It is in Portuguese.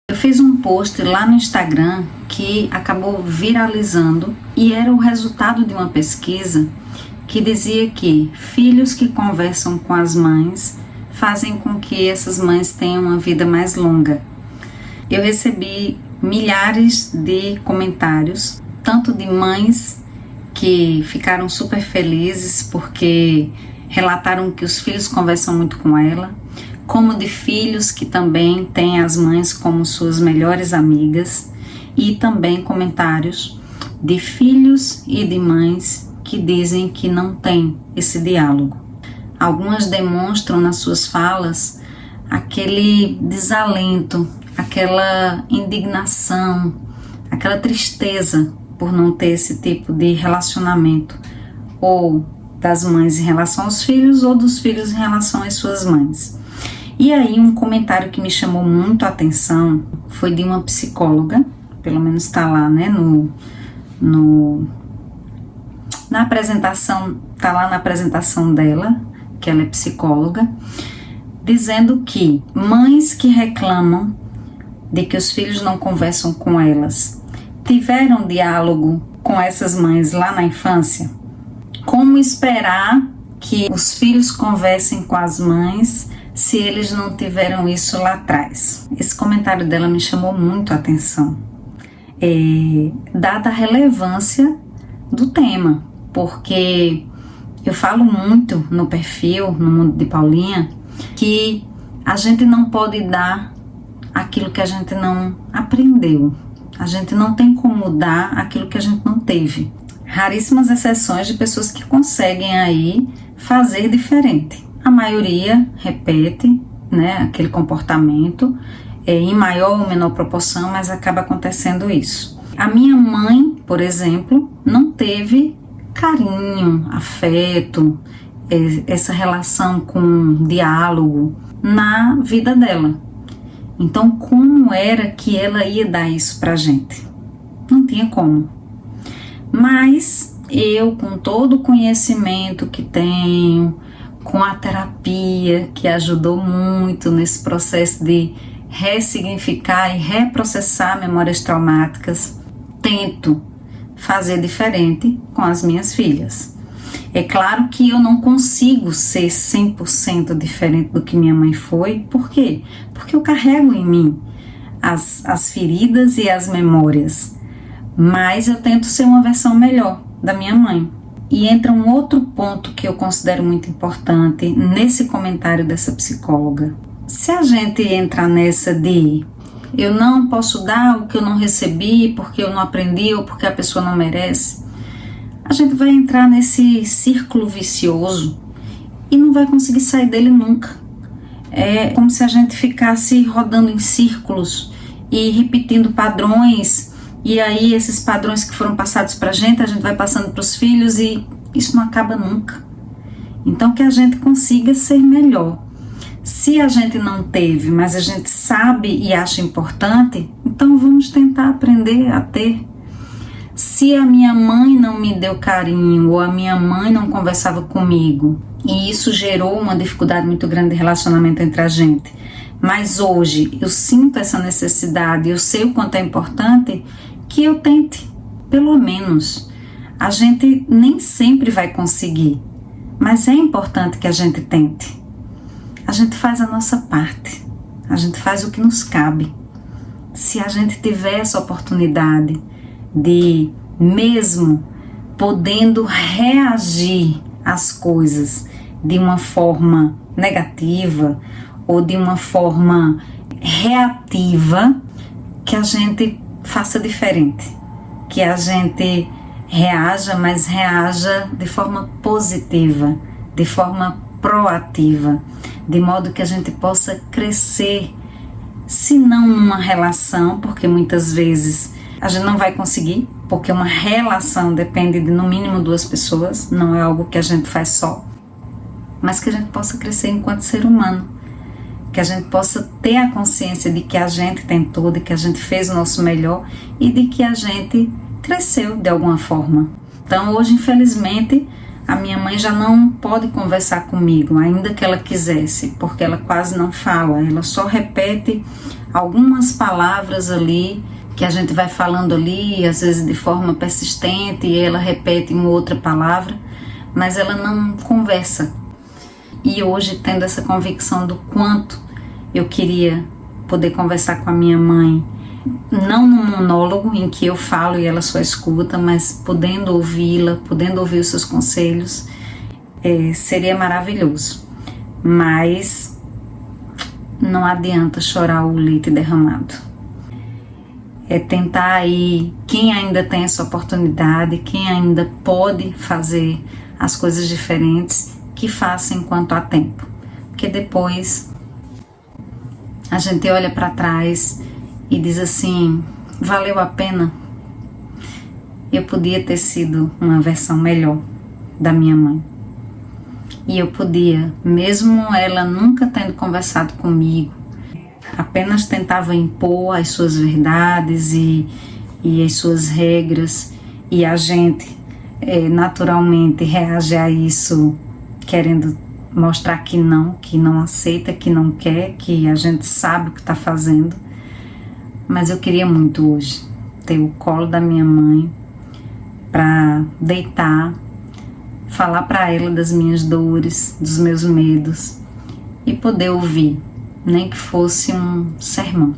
Eu fiz um post lá no Instagram que acabou viralizando e era o resultado de uma pesquisa que dizia que filhos que conversam com as mães fazem com que essas mães tenham uma vida mais longa. Eu recebi milhares de comentários, tanto de mães que ficaram super felizes porque relataram que os filhos conversam muito com ela, como de filhos que também têm as mães como suas melhores amigas, e também comentários de filhos e de mães que dizem que não tem esse diálogo. Algumas demonstram nas suas falas aquele desalento, aquela indignação, aquela tristeza por não ter esse tipo de relacionamento, ou das mães em relação aos filhos, ou dos filhos em relação às suas mães. E aí um comentário que me chamou muito a atenção foi de uma psicóloga, pelo menos está lá, né, na apresentação, tá lá na apresentação dela, que ela é psicóloga, dizendo que mães que reclamam de que os filhos não conversam com elas, tiveram diálogo com essas mães lá na infância? Como esperar que os filhos conversem com as mães se eles não tiveram isso lá atrás? Esse comentário dela me chamou muito a atenção, dada a relevância do tema, porque eu falo muito no perfil, no Mundo de Paulinha, que a gente não pode dar aquilo que a gente não aprendeu. A gente não tem como dar aquilo que a gente não teve. Raríssimas exceções de pessoas que conseguem aí fazer diferente. A maioria repete, né, aquele comportamento em maior ou menor proporção, mas acaba acontecendo isso. A minha mãe, por exemplo, não teve carinho, afeto, essa relação com diálogo na vida dela. Então, como era que ela ia dar isso pra gente? Não tinha como. Mas eu, com todo o conhecimento que tenho, com a terapia que ajudou muito nesse processo de ressignificar e reprocessar memórias traumáticas, tento fazer diferente com as minhas filhas. É claro que eu não consigo ser 100% diferente do que minha mãe foi. Por quê? Porque eu carrego em mim as feridas e as memórias. Mas eu tento ser uma versão melhor da minha mãe. E entra um outro ponto que eu considero muito importante nesse comentário dessa psicóloga. Se a gente entrar nessa de eu não posso dar o que eu não recebi porque eu não aprendi ou porque a pessoa não merece, a gente vai entrar nesse círculo vicioso e não vai conseguir sair dele nunca. É como se a gente ficasse rodando em círculos e repetindo padrões, e aí esses padrões que foram passados pra gente, a gente vai passando para os filhos e isso não acaba nunca. Então que a gente consiga ser melhor. Se a gente não teve, mas a gente sabe e acha importante, então vamos tentar aprender a ter. Se a minha mãe não me deu carinho ou a minha mãe não conversava comigo e isso gerou uma dificuldade muito grande de relacionamento entre a gente, mas hoje eu sinto essa necessidade, eu sei o quanto é importante, que eu tente, pelo menos. A gente nem sempre vai conseguir, mas é importante que a gente tente. A gente faz a nossa parte, a gente faz o que nos cabe. Se a gente tiver essa oportunidade de, mesmo podendo reagir às coisas de uma forma negativa ou de uma forma reativa, que a gente faça diferente, que a gente reaja, mas reaja de forma positiva, de forma proativa, de modo que a gente possa crescer, se não numa relação, porque muitas vezes a gente não vai conseguir, porque uma relação depende de no mínimo 2 pessoas, não é algo que a gente faz só, mas que a gente possa crescer enquanto ser humano, que a gente possa ter a consciência de que a gente tentou, de que a gente fez o nosso melhor e de que a gente cresceu de alguma forma. Então hoje, infelizmente, a minha mãe já não pode conversar comigo, ainda que ela quisesse, porque ela quase não fala, ela só repete algumas palavras ali que a gente vai falando ali, às vezes de forma persistente, e ela repete uma outra palavra, mas ela não conversa. E hoje, tendo essa convicção do quanto eu queria poder conversar com a minha mãe, não num monólogo em que eu falo e ela só escuta, mas podendo ouvi-la, podendo ouvir os seus conselhos, seria maravilhoso. Mas não adianta chorar o leite derramado. É tentar aí, quem ainda tem essa oportunidade, quem ainda pode fazer as coisas diferentes, que faça enquanto há tempo. Porque depois a gente olha para trás e diz assim, valeu a pena? Eu podia ter sido uma versão melhor da minha mãe. E eu podia, mesmo ela nunca tendo conversado comigo, apenas tentava impor as suas verdades e as suas regras, e a gente naturalmente reage a isso querendo mostrar que não aceita, que não quer, que a gente sabe o que está fazendo. Mas eu queria muito hoje ter o colo da minha mãe para deitar, falar para ela das minhas dores, dos meus medos e poder ouvir, nem que fosse um sermão.